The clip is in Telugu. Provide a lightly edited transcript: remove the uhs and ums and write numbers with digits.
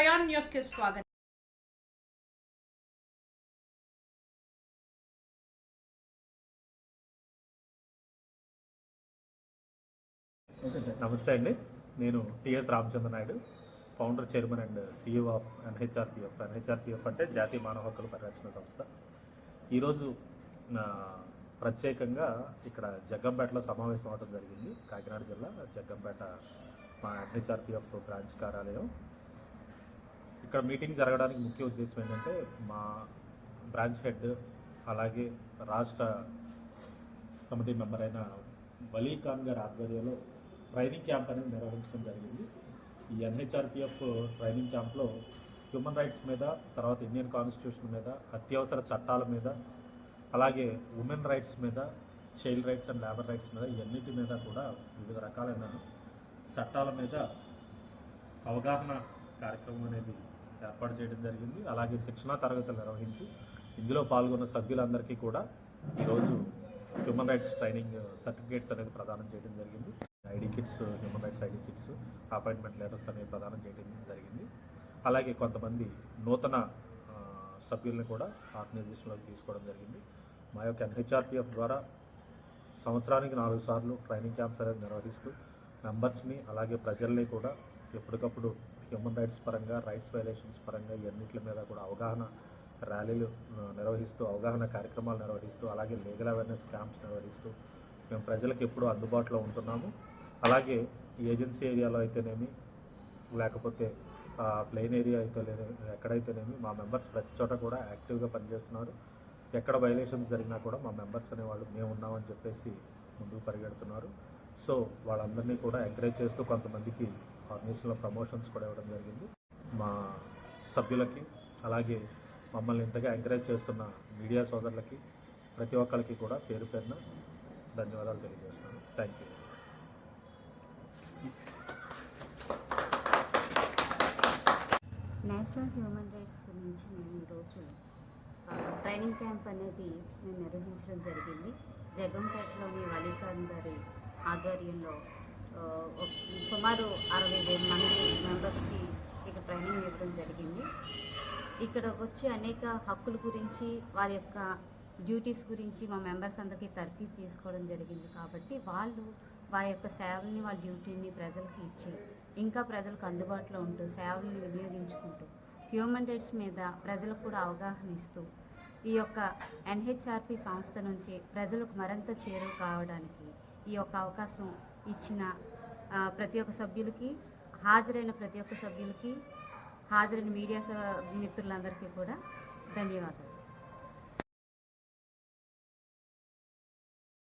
ప్రయాణ్ న్యూస్ కి స్వాగతం. నమస్తే అండి. నేను TS Ramachandra Naidu, founder, chairman and CEO of NHRPF. NHRPF అంటే జాతీయ మానవ హక్కుల పరిరక్షణ సంస్థ. ఈరోజు ప్రత్యేకంగా ఇక్కడ జగ్గంపేటలో సమావేశం అవడం జరిగింది. కాకినాడ జిల్లా జగ్గంపేట మా NHRPF బ్రాంచ్ కార్యాలయం. ఇక్కడ మీటింగ్ జరగడానికి ముఖ్య ఉద్దేశం ఏంటంటే, మా బ్రాంచ్ హెడ్ అలాగే రాష్ట్ర కమిటీ మెంబర్ అయిన వలీ ఖాన్ గారి ఆధ్వర్యంలో ట్రైనింగ్ క్యాంప్ అనేది నిర్వహించడం జరిగింది. ఈ NHRPF ట్రైనింగ్ క్యాంప్లో హ్యూమన్ రైట్స్ మీద, తర్వాత ఇండియన్ కాన్స్టిట్యూషన్ మీద, అత్యవసర చట్టాల మీద, అలాగే ఉమెన్ రైట్స్ మీద, child rights and labour rights మీద, ఇవన్నిటి మీద కూడా వివిధ రకాలైన చట్టాల మీద అవగాహన కార్యక్రమం అనేది ఏర్పాటు చేయడం జరిగింది. అలాగే శిక్షణా తరగతులు నిర్వహించి ఇందులో పాల్గొన్న సభ్యులందరికీ కూడా ఈరోజు హ్యూమన్ రైట్స్ ట్రైనింగ్ సర్టిఫికేట్స్ అనేది ప్రదానం చేయడం జరిగింది. ID kits, human rights ID kits, appointment letters అనేది ప్రదానం చేయడం జరిగింది. అలాగే కొంతమంది నూతన సభ్యుల్ని కూడా ఆర్గనైజేషన్లోకి తీసుకోవడం జరిగింది. మా యొక్క NHRPF ద్వారా సంవత్సరానికి 4 సార్లు ట్రైనింగ్ క్యాంప్స్ అనేది నిర్వహిస్తూ మెంబర్స్ని అలాగే ప్రజల్ని కూడా ఎప్పటికప్పుడు హ్యూమన్ రైట్స్ పరంగా, రైట్స్ వైలేషన్స్ పరంగా ఇవన్నిటి మీద కూడా అవగాహన ర్యాలీలు నిర్వహిస్తూ, అవగాహన కార్యక్రమాలు నిర్వహిస్తూ, అలాగే లీగల్ అవేర్నెస్ క్యాంప్స్ నిర్వహిస్తూ మేము ప్రజలకు ఎప్పుడూ అందుబాటులో ఉంటున్నాము. అలాగే ఏజెన్సీ ఏరియాలో అయితేనేమి, లేకపోతే ప్లెయిన్ ఏరియా అయితే ఎక్కడైతేనేమి మా మెంబర్స్ ప్రతి చోట కూడా యాక్టివ్గా పనిచేస్తున్నారు. ఎక్కడ వైలేషన్స్ జరిగినా కూడా మా మెంబర్స్ అనేవాళ్ళు మేము ఉన్నామని చెప్పేసి ముందుకు పరిగెడుతున్నారు. సో వాళ్ళందరినీ కూడా ఎంకరేజ్ చేస్తూ కొంతమందికి ఆర్గనైజేషన్లో ప్రమోషన్స్ కూడా ఇవ్వడం జరిగింది. మా సభ్యులకి, అలాగే మమ్మల్ని ఇంతగా ఎంకరేజ్ చేస్తున్న మీడియా సోదరులకి, ప్రతి ఒక్కరికి కూడా పేరు పేరున ధన్యవాదాలు తెలియజేస్తున్నాను. Thank you. National human rights నుంచి మేము ఈరోజు ట్రైనింగ్ క్యాంప్ అనేది మేము నిర్వహించడం జరిగింది. జగ్గంపేటలోని వలీ ఖాన్ గారి ఆధ్వర్యంలో సుమారు 60,000 మంది మెంబర్స్కి ఇక్కడ ట్రైనింగ్ ఇవ్వడం జరిగింది. ఇక్కడ వచ్చి అనేక హక్కుల గురించి, వారి యొక్క డ్యూటీస్ గురించి మా మెంబర్స్ అందరికీ తర్ఫీదు తీసుకోవడం జరిగింది. కాబట్టి వాళ్ళు వారి యొక్క సేవల్ని, వాళ్ళ డ్యూటీని ప్రజలకి ఇచ్చి ఇంకా ప్రజలకు అందుబాటులో ఉంటూ సేవల్ని వినియోగించుకుంటూ హ్యూమన్ రైట్స్ మీద ప్రజలకు కూడా అవగాహన ఇస్తూ ఈ యొక్క NHRP సంస్థ నుంచి ప్రజలకు మరింత చేరువ కావడానికి ఈ యొక్క అవకాశం ఇచ్చిన ప్రతి ఒక్క సభ్యులకి, హాజరైన ప్రతి ఒక్క సభ్యులకి, హాజరైన మీడియా మిత్రులందరికీ కూడా ధన్యవాదాలు.